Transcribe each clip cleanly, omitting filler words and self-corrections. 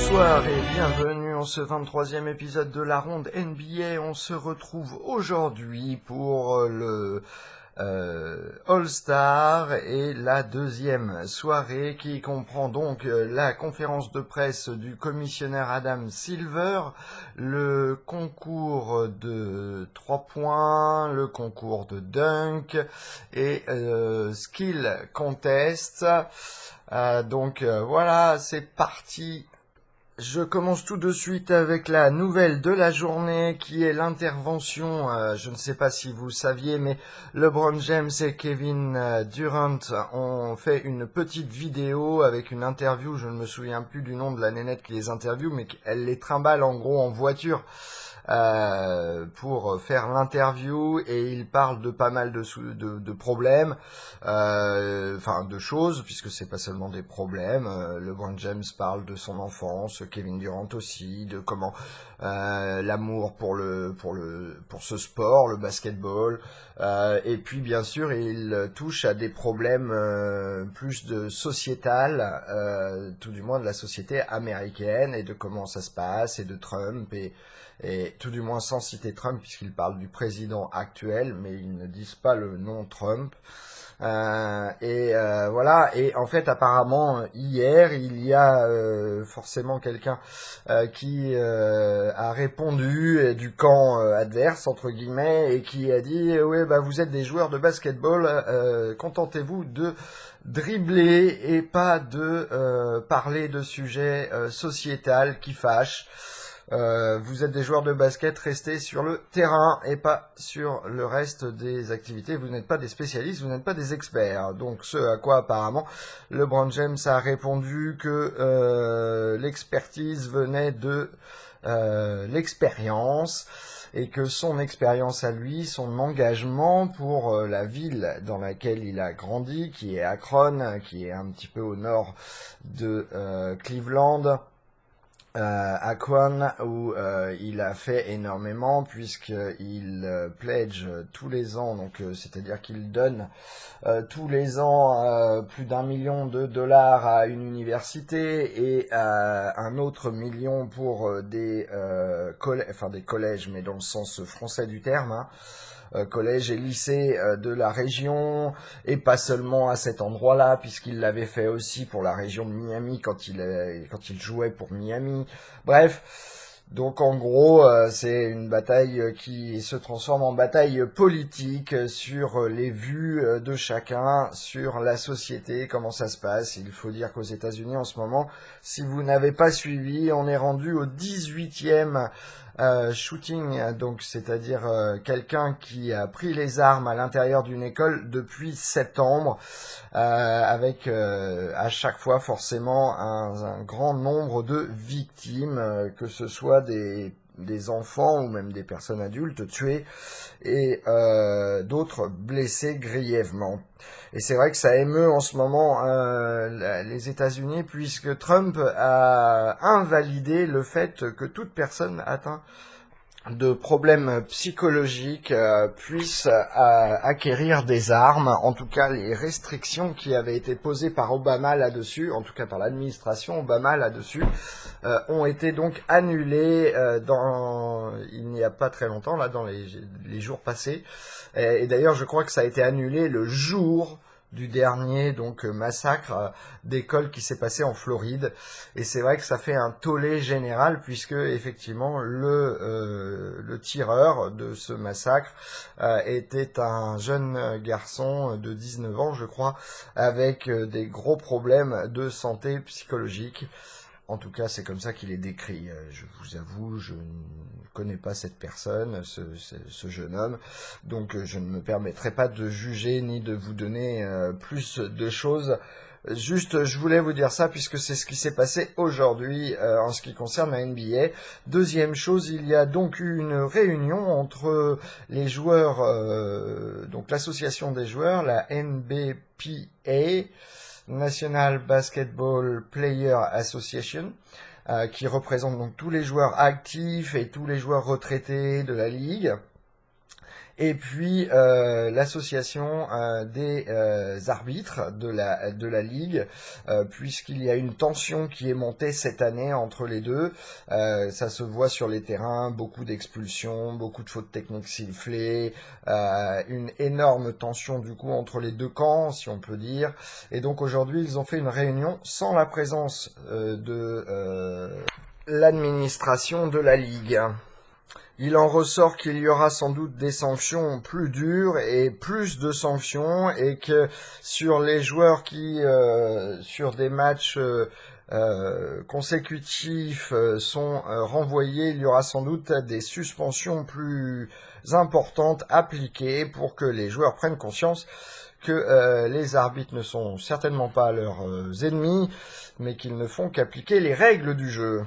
Bonsoir et bienvenue en ce 23e épisode de la ronde NBA. On se retrouve aujourd'hui pour le All-Star et la deuxième soirée qui comprend donc la conférence de presse du commissionnaire Adam Silver, le concours de 3 points, le concours de dunk et skill contest. Voilà, c'est parti. Je commence tout de suite avec la nouvelle de la journée qui est l'intervention, je ne sais pas si vous saviez, mais LeBron James et Kevin Durant ont fait une petite vidéo avec une interview, je ne me souviens plus du nom de la nénette qui les interviewe, mais elle les trimballe en gros en voiture pour faire l'interview et il parle de pas mal de problèmes, de choses, puisque c'est pas seulement des problèmes. LeBron James parle de son enfance, Kevin Durant aussi, de comment l'amour pour ce sport, le basketball, et puis bien sûr il touche à des problèmes plus de sociétal, tout du moins de la société américaine et de comment ça se passe et de Trump et tout du moins sans citer Trump puisqu'ils parlent du président actuel, mais ils ne disent pas le nom Trump. Voilà, et en fait apparemment hier il y a forcément quelqu'un qui a répondu du camp adverse entre guillemets et qui a dit oui bah vous êtes des joueurs de basketball, contentez-vous de dribbler et pas de parler de sujets sociétal qui fâchent. Vous êtes des joueurs de basket, restez sur le terrain et pas sur le reste des activités. Vous n'êtes pas des spécialistes, vous n'êtes pas des experts. Donc ce à quoi apparemment LeBron James a répondu que l'expertise venait de l'expérience et que son expérience à lui, son engagement pour la ville dans laquelle il a grandi, qui est Akron, qui est un petit peu au nord de Cleveland, Akron où il a fait énormément puisqu'il pledge tous les ans, donc c'est-à-dire qu'il donne tous les ans plus d'1 million de dollars à une université et un autre million pour des collèges, mais dans le sens français du terme, hein. Collèges et lycées de la région, et pas seulement à cet endroit-là, puisqu'il l'avait fait aussi pour la région de Miami quand il jouait pour Miami. Bref, donc en gros, c'est une bataille qui se transforme en bataille politique sur les vues de chacun, sur la société, comment ça se passe. Il faut dire qu'aux États-Unis en ce moment, si vous n'avez pas suivi, on est rendu au 18e shooting, donc c'est-à-dire quelqu'un qui a pris les armes à l'intérieur d'une école depuis septembre, avec à chaque fois forcément un grand nombre de victimes, que ce soit des enfants ou même des personnes adultes tuées et d'autres blessés grièvement. Et c'est vrai que ça émeut en ce moment les États-Unis puisque Trump a invalidé le fait que toute personne atteinte de problèmes psychologiques puissent acquérir des armes. En tout cas, les restrictions qui avaient été posées par Obama là-dessus, en tout cas par l'administration Obama là-dessus, ont été donc annulées il n'y a pas très longtemps, là, dans les jours passés. Et d'ailleurs, je crois que ça a été annulé le jour du dernier massacre d'école qui s'est passé en Floride, et c'est vrai que ça fait un tollé général puisque effectivement le tireur de ce massacre était un jeune garçon de 19 ans je crois, avec des gros problèmes de santé psychologique. En tout cas, c'est comme ça qu'il est décrit. Je vous avoue, je ne connais pas cette personne, ce jeune homme, donc je ne me permettrai pas de juger ni de vous donner plus de choses. Juste, je voulais vous dire ça puisque c'est ce qui s'est passé aujourd'hui en ce qui concerne la NBA. Deuxième chose, il y a donc eu une réunion entre les joueurs, donc l'association des joueurs, la NBPA, National Basketball Player Association, qui représente donc tous les joueurs actifs et tous les joueurs retraités de la ligue. Et puis l'association des arbitres de la Ligue, puisqu'il y a une tension qui est montée cette année entre les deux. Ça se voit sur les terrains, beaucoup d'expulsions, beaucoup de fautes techniques sifflées, une énorme tension du coup entre les deux camps, si on peut dire. Et donc aujourd'hui, ils ont fait une réunion sans la présence de l'administration de la Ligue. Il en ressort qu'il y aura sans doute des sanctions plus dures et plus de sanctions, et que sur les joueurs qui, sur des matchs consécutifs, sont renvoyés, il y aura sans doute des suspensions plus importantes appliquées pour que les joueurs prennent conscience que les arbitres ne sont certainement pas leurs ennemis, mais qu'ils ne font qu'appliquer les règles du jeu.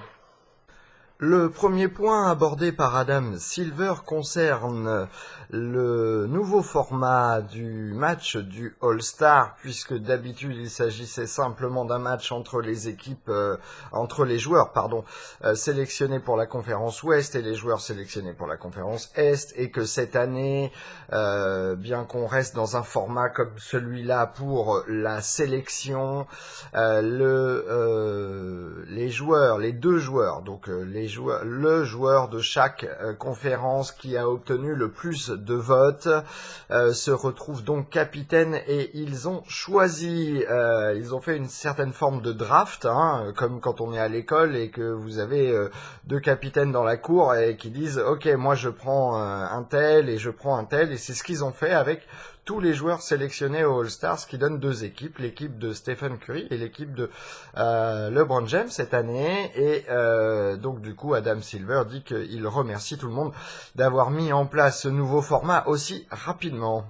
Le premier point abordé par Adam Silver concerne le nouveau format du match du All-Star, puisque d'habitude il s'agissait simplement d'un match entre les équipes, entre les joueurs, sélectionnés pour la conférence Ouest et les joueurs sélectionnés pour la conférence Est, et que cette année, bien qu'on reste dans un format comme celui-là pour la sélection, les deux joueurs, donc le joueur de chaque conférence qui a obtenu le plus de votes se retrouve donc capitaine, et ils ont choisi, ils ont fait une certaine forme de draft, comme quand on est à l'école et que vous avez deux capitaines dans la cour et qui disent ok, moi je prends un tel et je prends un tel, et c'est ce qu'ils ont fait avec tous les joueurs sélectionnés au All-Star, ce qui donne deux équipes, l'équipe de Stephen Curry et l'équipe de LeBron James cette année. Et donc du coup, Adam Silver dit qu'il remercie tout le monde d'avoir mis en place ce nouveau format aussi rapidement.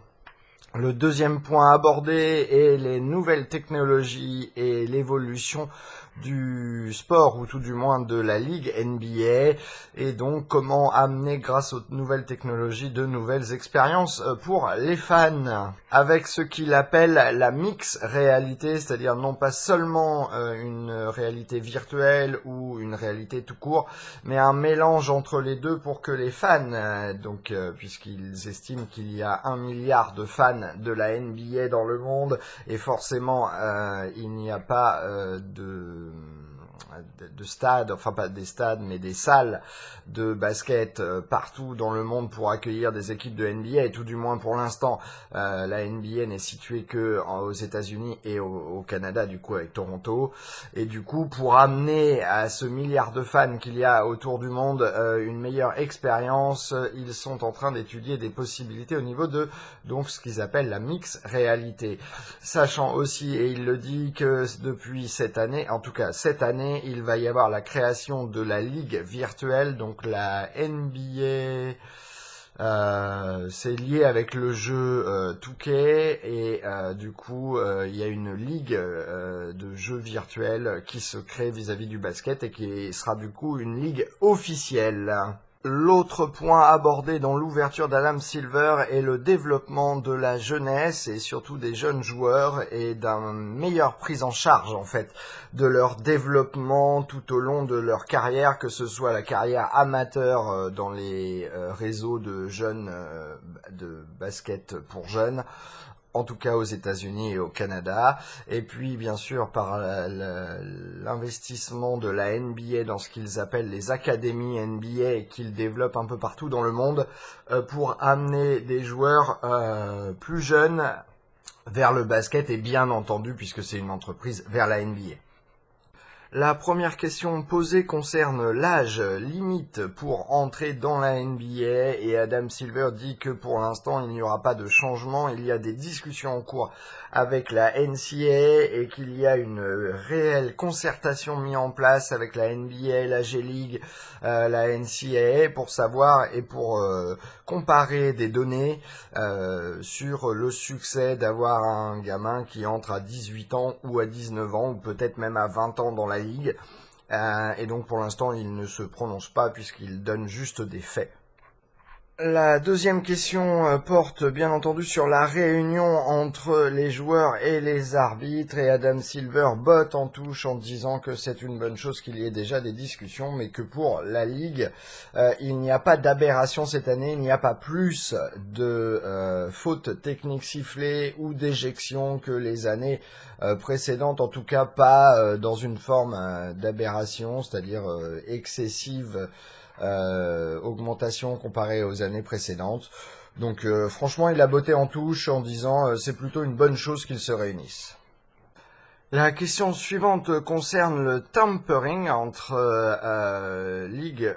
Le deuxième point abordé est les nouvelles technologies et l'évolution du sport, ou tout du moins de la ligue NBA, et donc comment amener grâce aux nouvelles technologies de nouvelles expériences pour les fans, avec ce qu'il appelle la mix réalité, c'est-à-dire non pas seulement une réalité virtuelle ou une réalité tout court, mais un mélange entre les deux pour que les fans, puisqu'ils estiment qu'il y a 1 milliard de fans de la NBA dans le monde, et forcément il n'y a pas de stades, enfin pas des stades, mais des salles de basket partout dans le monde pour accueillir des équipes de NBA, et tout du moins pour l'instant, la NBA n'est située que aux États-Unis et au Canada, du coup avec Toronto, et du coup pour amener à ce milliard de fans qu'il y a autour du monde une meilleure expérience, ils sont en train d'étudier des possibilités au niveau de donc ce qu'ils appellent la mix réalité, sachant aussi, et il le dit, que depuis cette année, en tout cas cette année, il va y avoir la création de la ligue virtuelle, donc la NBA. C'est lié avec le jeu 2K, et du coup il y a une ligue de jeux virtuels qui se crée vis-à-vis du basket, et qui sera du coup une ligue officielle. L'autre point abordé dans l'ouverture d'Adam Silver est le développement de la jeunesse, et surtout des jeunes joueurs, et d'une meilleure prise en charge en fait de leur développement tout au long de leur carrière, que ce soit la carrière amateur dans les réseaux de jeunes de basket pour jeunes, en tout cas aux États-Unis et au Canada, et puis bien sûr par l'investissement de la NBA dans ce qu'ils appellent les académies NBA, et qu'ils développent un peu partout dans le monde pour amener des joueurs plus jeunes vers le basket, et bien entendu, puisque c'est une entreprise, vers la NBA. La première question posée concerne l'âge limite pour entrer dans la NBA, et Adam Silver dit que pour l'instant il n'y aura pas de changement. Il y a des discussions en cours avec la NCAA, et qu'il y a une réelle concertation mise en place avec la NBA, la G-League, la NCAA, pour savoir et pour comparer des données sur le succès d'avoir un gamin qui entre à 18 ans ou à 19 ans, ou peut-être même à 20 ans dans la ligue. Et donc pour l'instant il ne se prononce pas, puisqu'il donne juste des faits. La deuxième question porte bien entendu sur la réunion entre les joueurs et les arbitres, et Adam Silver botte en touche en disant que c'est une bonne chose qu'il y ait déjà des discussions, mais que pour la Ligue, il n'y a pas d'aberration cette année, il n'y a pas plus de fautes techniques sifflées ou d'éjections que les années précédentes, en tout cas pas dans une forme d'aberration, c'est-à-dire excessive augmentation comparée aux années précédentes. Donc franchement, il a botté en touche en disant c'est plutôt une bonne chose qu'ils se réunissent. La question suivante concerne le tampering entre ligue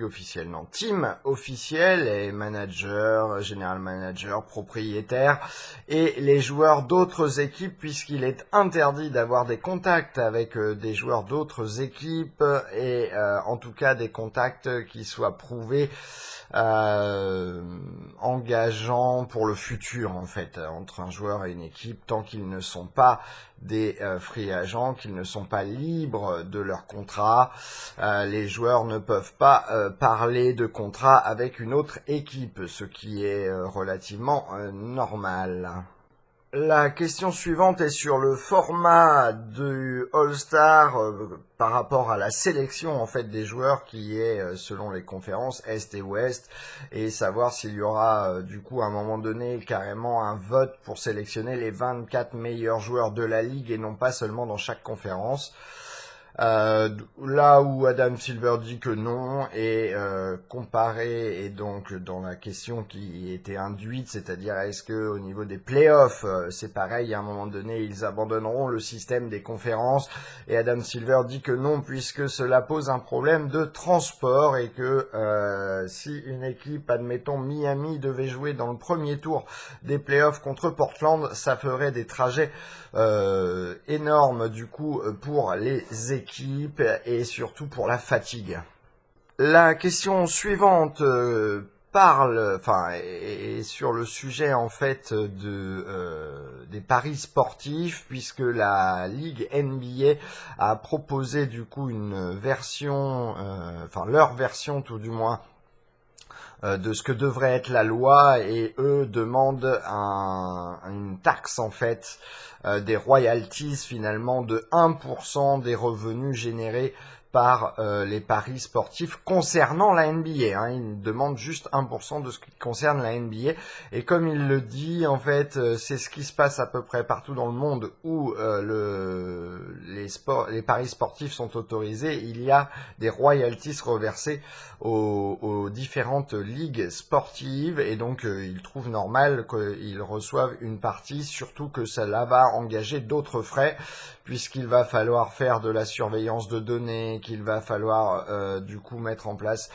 officielle, non, team officiel et manager, général manager, propriétaire et les joueurs d'autres équipes, puisqu'il est interdit d'avoir des contacts avec des joueurs d'autres équipes et en tout cas des contacts qui soient prouvés engageants pour le futur en fait entre un joueur et une équipe, tant qu'ils ne sont pas des free agents, qu'ils ne sont pas libres de leur contrat. Les joueurs ne peuvent pas parler de contrat avec une autre équipe, ce qui est relativement normal. La question suivante est sur le format du All-Star par rapport à la sélection en fait des joueurs qui est selon les conférences Est et Ouest, et savoir s'il y aura du coup à un moment donné carrément un vote pour sélectionner les 24 meilleurs joueurs de la ligue et non pas seulement dans chaque conférence. Là où Adam Silver dit que non, et comparé, et donc dans la question qui était induite, c'est-à-dire est-ce que au niveau des playoffs c'est pareil, à un moment donné ils abandonneront le système des conférences, et Adam Silver dit que non, puisque cela pose un problème de transport, et que si une équipe, admettons Miami, devait jouer dans le premier tour des playoffs contre Portland, ça ferait des trajets énormes du coup pour les équipes et surtout pour la fatigue. La question suivante est sur le sujet en fait des paris sportifs, puisque la ligue NBA a proposé du coup une version, leur version tout du moins, de ce que devrait être la loi, et eux demandent une taxe en fait, des royalties finalement de 1% des revenus générés par les paris sportifs concernant la NBA. Hein. Il demande juste 1% de ce qui concerne la NBA. Et comme il le dit, en fait, c'est ce qui se passe à peu près partout dans le monde où les paris sportifs sont autorisés. Il y a des royalties reversées aux différentes ligues sportives, et donc il trouve normal qu'ils reçoivent une partie, surtout que cela va engager d'autres frais, puisqu'il va falloir faire de la surveillance de données, qu'il va falloir du coup mettre en place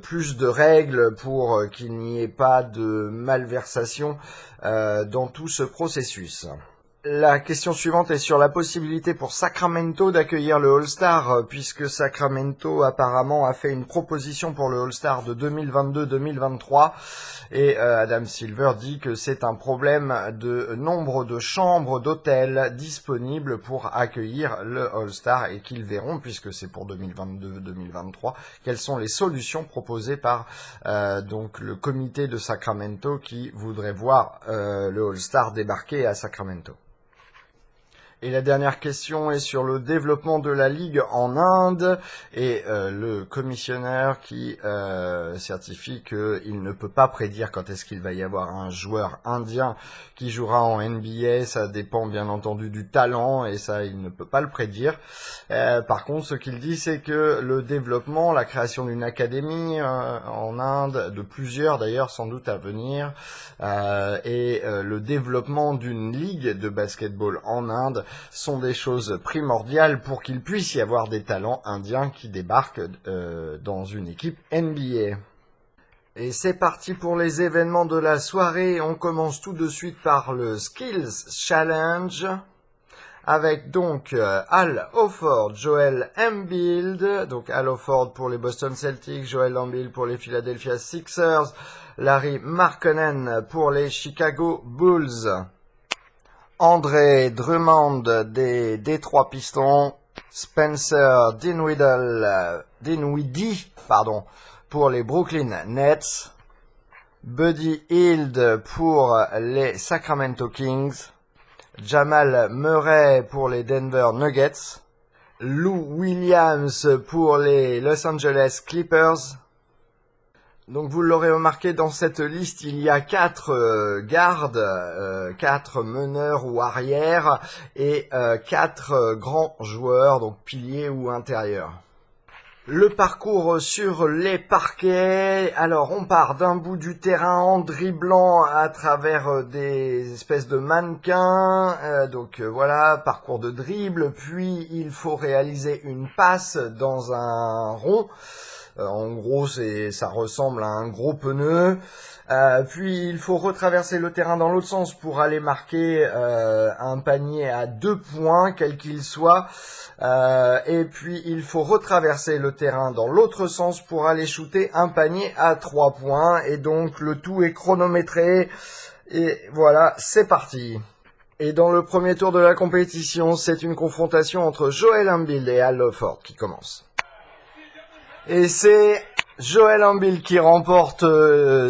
plus de règles pour qu'il n'y ait pas de malversation dans tout ce processus. La question suivante est sur la possibilité pour Sacramento d'accueillir le All-Star, puisque Sacramento apparemment a fait une proposition pour le All-Star de 2022-2023, et Adam Silver dit que c'est un problème de nombre de chambres d'hôtel disponibles pour accueillir le All-Star, et qu'ils verront, puisque c'est pour 2022-2023, quelles sont les solutions proposées par donc le comité de Sacramento qui voudrait voir le All-Star débarquer à Sacramento. Et la dernière question est sur le développement de la Ligue en Inde, et le commissionnaire qui certifie qu'il ne peut pas prédire quand est-ce qu'il va y avoir un joueur indien qui jouera en NBA. Ça dépend bien entendu du talent, et ça il ne peut pas le prédire. Par contre, ce qu'il dit, c'est que le développement, la création d'une académie en Inde, de plusieurs d'ailleurs sans doute à venir, et le développement d'une ligue de basketball en Inde sont des choses primordiales pour qu'il puisse y avoir des talents indiens qui débarquent dans une équipe NBA. Et c'est parti pour les événements de la soirée. On commence tout de suite par le Skills Challenge, avec donc Al Horford, Joel Embiid, donc Al Horford pour les Boston Celtics, Joel Embiid pour les Philadelphia Sixers, Larry Markkanen pour les Chicago Bulls, André Drummond des Détroit Pistons, Spencer Dinwiddie pour les Brooklyn Nets, Buddy Hield pour les Sacramento Kings, Jamal Murray pour les Denver Nuggets, Lou Williams pour les Los Angeles Clippers. Donc vous l'aurez remarqué, dans cette liste, il y a 4 gardes, 4 meneurs ou arrières et 4 grands joueurs, donc piliers ou intérieurs. Le parcours sur les parquets, alors on part d'un bout du terrain en dribblant à travers des espèces de mannequins, voilà, parcours de dribble, puis il faut réaliser une passe dans un rond. En gros, ça ressemble à un gros pneu. Puis il faut retraverser le terrain dans l'autre sens pour aller marquer un panier à 2 points, quel qu'il soit. Et puis il faut retraverser le terrain dans l'autre sens pour aller shooter un panier à 3 points. Et donc le tout est chronométré. Et voilà, c'est parti. Et dans le premier tour de la compétition, c'est une confrontation entre Joel Embiid et Al Horford qui commence. Et c'est Joel Embiid qui remporte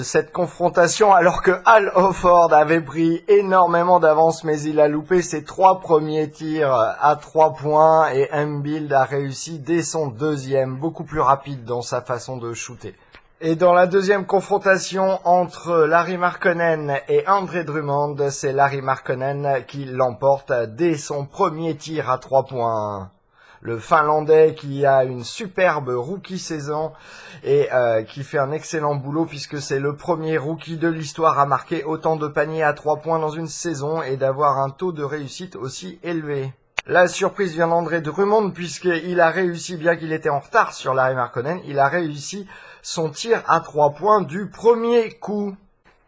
cette confrontation alors que Al Horford avait pris énormément d'avance, mais il a loupé ses 3 premiers tirs à 3 points et Embiid a réussi dès son deuxième, beaucoup plus rapide dans sa façon de shooter. Et dans la deuxième confrontation entre Larry Markkanen et Andre Drummond, c'est Larry Markkanen qui l'emporte dès son premier tir à 3 points. Le Finlandais qui a une superbe rookie saison et qui fait un excellent boulot puisque c'est le premier rookie de l'histoire à marquer autant de paniers à 3 points dans une saison et d'avoir un taux de réussite aussi élevé. La surprise vient d'André Drummond puisqu'il a réussi, bien qu'il était en retard sur Larry Markkanen, il a réussi son tir à 3 points du premier coup.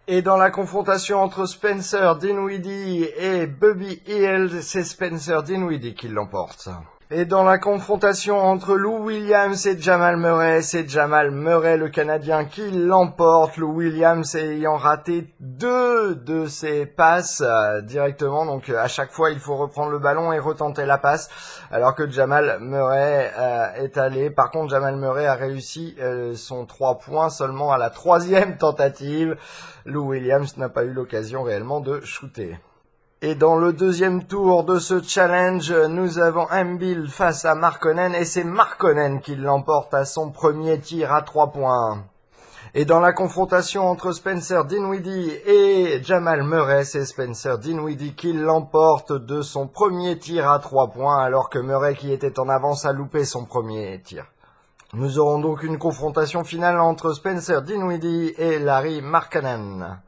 Et dans la confrontation entre Spencer Dinwiddie et Buddy Hield, c'est Spencer Dinwiddie qui l'emporte. Et dans la confrontation entre Lou Williams et Jamal Murray, c'est Jamal Murray, le Canadien, qui l'emporte. Lou Williams ayant raté 2 de ses passes directement. Donc à chaque fois, il faut reprendre le ballon et retenter la passe. Alors que Jamal Murray est allé. Par contre, Jamal Murray a réussi son 3 points seulement à la 3e tentative. Lou Williams n'a pas eu l'occasion réellement de shooter. Et dans le deuxième tour de ce challenge, nous avons Embiid face à Markkanen et c'est Markkanen qui l'emporte à son premier tir à 3 points. Et dans la confrontation entre Spencer Dinwiddie et Jamal Murray, c'est Spencer Dinwiddie qui l'emporte de son premier tir à 3 points alors que Murray qui était en avance a loupé son premier tir. Nous aurons donc une confrontation finale entre Spencer Dinwiddie et Larry Markkanen.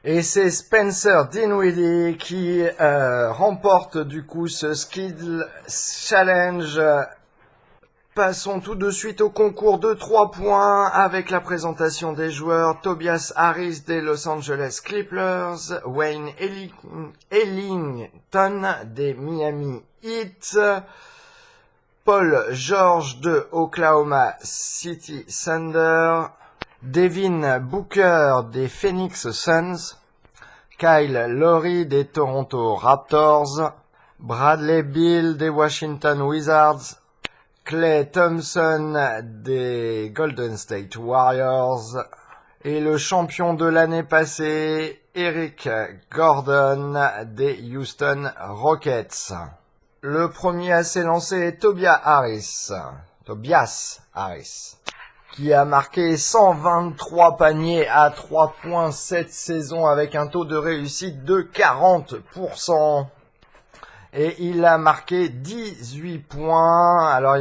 Et c'est Spencer Dinwiddie qui remporte du coup ce Skill Challenge. Passons tout de suite au concours de 3 points avec la présentation des joueurs. Tobias Harris des Los Angeles Clippers, Wayne Ellington des Miami Heat, Paul George de Oklahoma City Thunder, Devin Booker des Phoenix Suns, Kyle Lowry des Toronto Raptors, Bradley Beal des Washington Wizards, Klay Thompson des Golden State Warriors et le champion de l'année passée, Eric Gordon des Houston Rockets. Le premier à s'élancer est Tobias Harris, qui a marqué 123 paniers à 3 points cette saison avec un taux de réussite de 40%. Et il a marqué 18 points. Alors,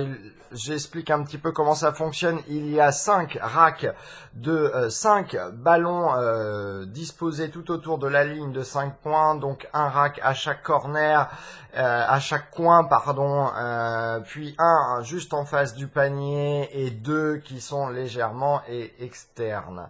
j'explique un petit peu comment ça fonctionne. Il y a 5 racks de 5 ballons disposés tout autour de la ligne de 5 points. Donc, un rack à chaque corner, à chaque coin, puis un juste en face du panier et 2 qui sont légèrement externes.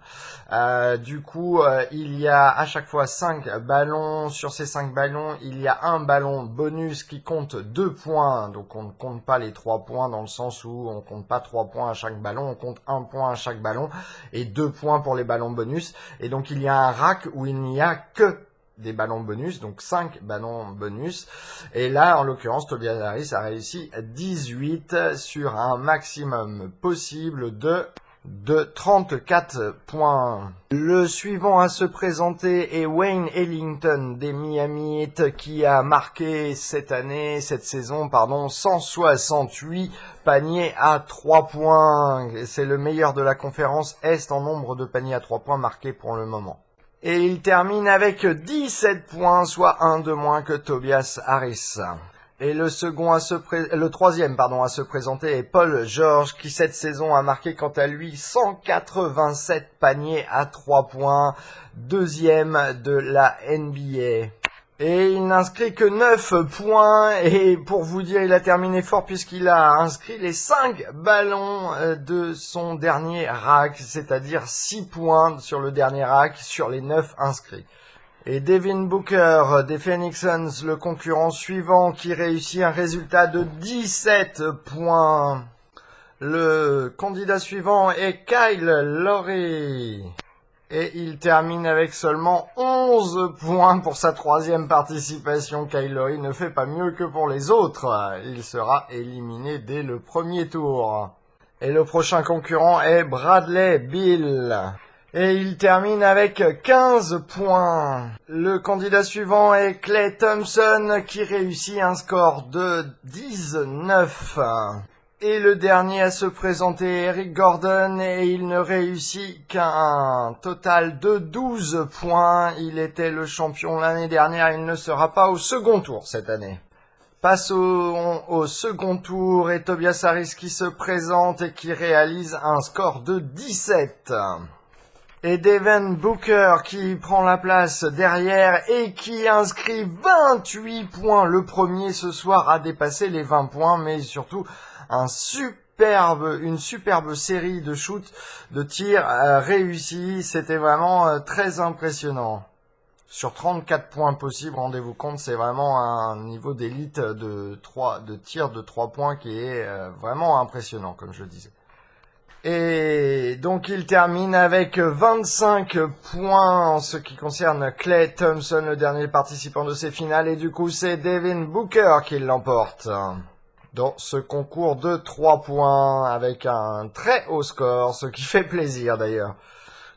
Du coup, il y a à chaque fois 5 ballons. Sur ces 5 ballons, il y a un ballon bonus qui compte 2 points. Donc, on ne compte pas les 3 points dans le sens où on compte pas 3 points à chaque ballon. On compte 1 point à chaque ballon et 2 points pour les ballons bonus. Et donc, il y a un rack où il n'y a que des ballons bonus, donc 5 ballons bonus. Et là, en l'occurrence, Tobias Harris a réussi 18 sur un maximum possible de de 34 points. Le suivant à se présenter est Wayne Ellington des Miami Heat qui a marqué cette saison, 168 paniers à 3 points. C'est le meilleur de la conférence Est en nombre de paniers à 3 points marqués pour le moment. Et il termine avec 17 points, soit un de moins que Tobias Harris. Et le troisième à se présenter est Paul George qui cette saison a marqué quant à lui 187 paniers à 3 points, deuxième de la NBA. Et il n'inscrit que 9 points et pour vous dire il a terminé fort puisqu'il a inscrit les 5 ballons de son dernier rack, c'est-à-dire 6 points sur le dernier rack sur les 9 inscrits. Et Devin Booker des Phoenix Suns, le concurrent suivant, qui réussit un résultat de 17 points. Le candidat suivant est Kyle Lowry. Et il termine avec seulement 11 points pour sa troisième participation. Kyle Lowry ne fait pas mieux que pour les autres. Il sera éliminé dès le premier tour. Et le prochain concurrent est Bradley Beal. Et il termine avec 15 points. Le candidat suivant est Klay Thompson qui réussit un score de 19. Et le dernier à se présenter est Eric Gordon et il ne réussit qu'un total de 12 points. Il était le champion l'année dernière, il ne sera pas au second tour cette année. Passons au second tour et Tobias Harris qui se présente et qui réalise un score de 17. Et Devin Booker qui prend la place derrière et qui inscrit 28 points. Le premier ce soir a dépassé les 20 points, mais surtout une superbe série de shoots, de tirs réussis. C'était vraiment très impressionnant. Sur 34 points possibles, rendez-vous compte, c'est vraiment un niveau d'élite de tir de 3 points qui est vraiment impressionnant, comme je disais. Et donc il termine avec 25 points en ce qui concerne Klay Thompson, le dernier participant de ces finales. Et du coup c'est Devin Booker qui l'emporte dans ce concours de 3 points avec un très haut score, ce qui fait plaisir d'ailleurs.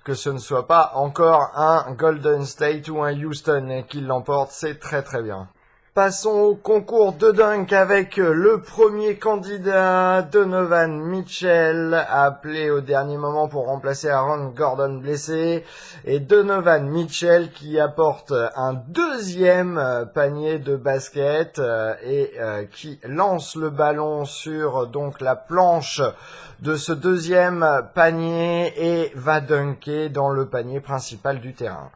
Que ce ne soit pas encore un Golden State ou un Houston qui l'emporte, c'est très très bien. Passons au concours de dunk avec le premier candidat, Donovan Mitchell, appelé au dernier moment pour remplacer Aaron Gordon blessé. Et Donovan Mitchell qui apporte un deuxième panier de basket et qui lance le ballon sur donc la planche de ce deuxième panier et va dunker dans le panier principal du terrain.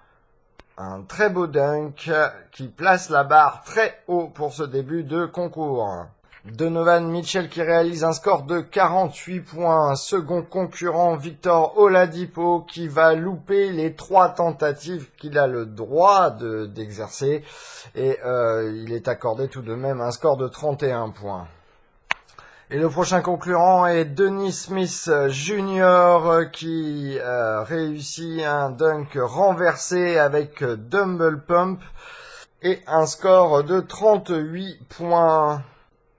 Un très beau dunk qui place la barre très haut pour ce début de concours. Donovan Mitchell qui réalise un score de 48 points. Second concurrent Victor Oladipo qui va louper les 3 tentatives qu'il a le droit d'exercer. Et il est accordé tout de même un score de 31 points. Et le prochain concurrent est Dennis Smith Jr. qui réussit un dunk renversé avec dumbbell pump et un score de 38 points.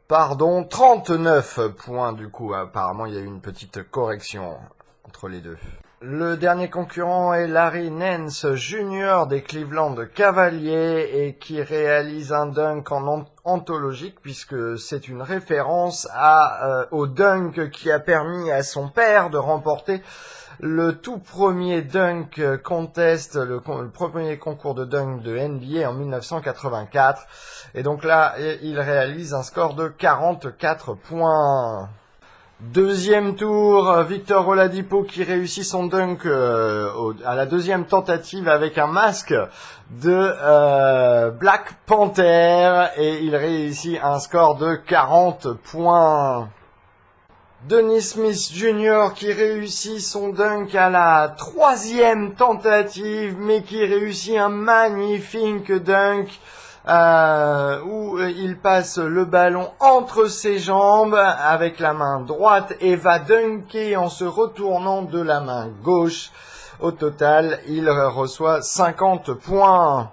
39 points du coup. Apparemment, il y a eu une petite correction entre les deux. Le dernier concurrent est Larry Nance Jr. des Cleveland Cavaliers et qui réalise un dunk en anthologique puisque c'est une référence au dunk qui a permis à son père de remporter le tout premier dunk contest, le premier concours de dunk de NBA en 1984. Et donc là, il réalise un score de 44 points. Deuxième tour, Victor Oladipo qui réussit son dunk à la deuxième tentative avec un masque de Black Panther et il réussit un score de 40 points. Dennis Smith Jr. qui réussit son dunk à la troisième tentative mais qui réussit un magnifique dunk où il passe le ballon entre ses jambes avec la main droite et va dunker en se retournant de la main gauche. Au total, il reçoit 50 points.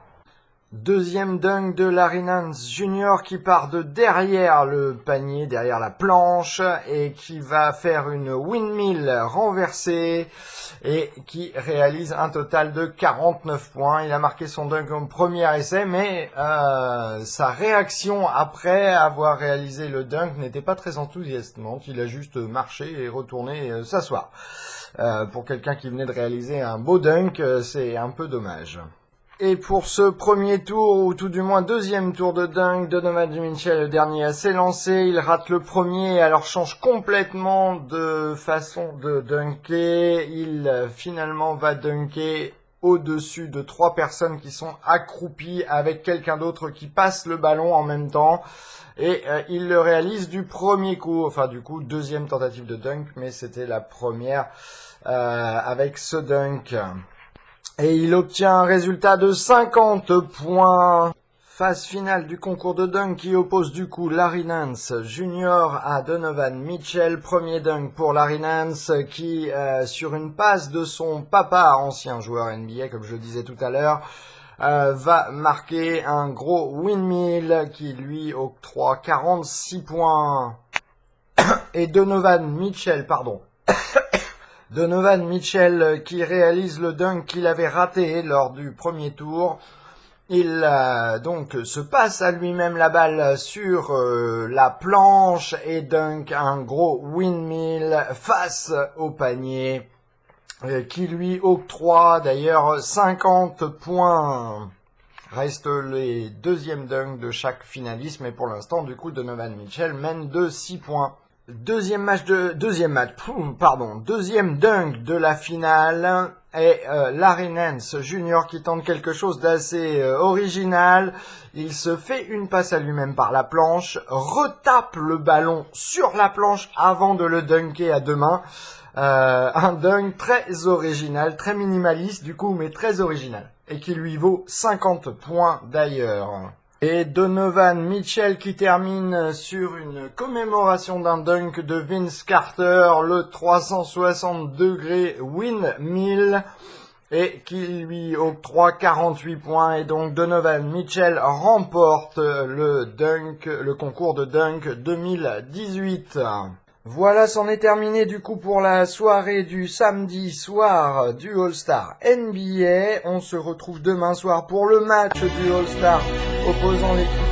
Deuxième dunk de Larry Nance Jr. qui part de derrière le panier, derrière la planche, et qui va faire une windmill renversée et qui réalise un total de 49 points. Il a marqué son dunk au premier essai, mais sa réaction après avoir réalisé le dunk n'était pas très enthousiasmante. Il a juste marché et retourné s'asseoir. Pour quelqu'un qui venait de réaliser un beau dunk, c'est un peu dommage. Et pour ce premier tour, ou tout du moins deuxième tour de dunk, Donovan Mitchell, le dernier à s'élancer, il rate le premier, alors change complètement de façon de dunker. Il finalement va dunker au-dessus de 3 personnes qui sont accroupies avec quelqu'un d'autre qui passe le ballon en même temps. Et il le réalise du premier coup, enfin du coup deuxième tentative de dunk, mais c'était la première avec ce dunk. Et il obtient un résultat de 50 points. Phase finale du concours de dunk qui oppose du coup Larry Nance Jr. à Donovan Mitchell. Premier dunk pour Larry Nance qui, sur une passe de son papa, ancien joueur NBA comme je le disais tout à l'heure, va marquer un gros windmill qui lui octroie 46 points. Et Donovan Mitchell qui réalise le dunk qu'il avait raté lors du premier tour. Il donc se passe à lui-même la balle sur la planche et dunk un gros windmill face au panier qui lui octroie d'ailleurs 50 points. Restent les deuxièmes dunks de chaque finaliste, mais pour l'instant du coup Donovan Mitchell mène de 6 points. Deuxième dunk de la finale est Larry Nance Jr. qui tente quelque chose d'assez original. Il se fait une passe à lui-même par la planche, retape le ballon sur la planche avant de le dunker à 2 mains. Un dunk très original, très minimaliste du coup, mais très original. Et qui lui vaut 50 points d'ailleurs. Et Donovan Mitchell qui termine sur une commémoration d'un dunk de Vince Carter, le 360 degrés windmill, et qui lui octroie 48 points. Et donc Donovan Mitchell remporte le concours de dunk 2018. Voilà, c'en est terminé du coup pour la soirée du samedi soir du All-Star NBA. On se retrouve demain soir pour le match du All-Star opposant l'équipe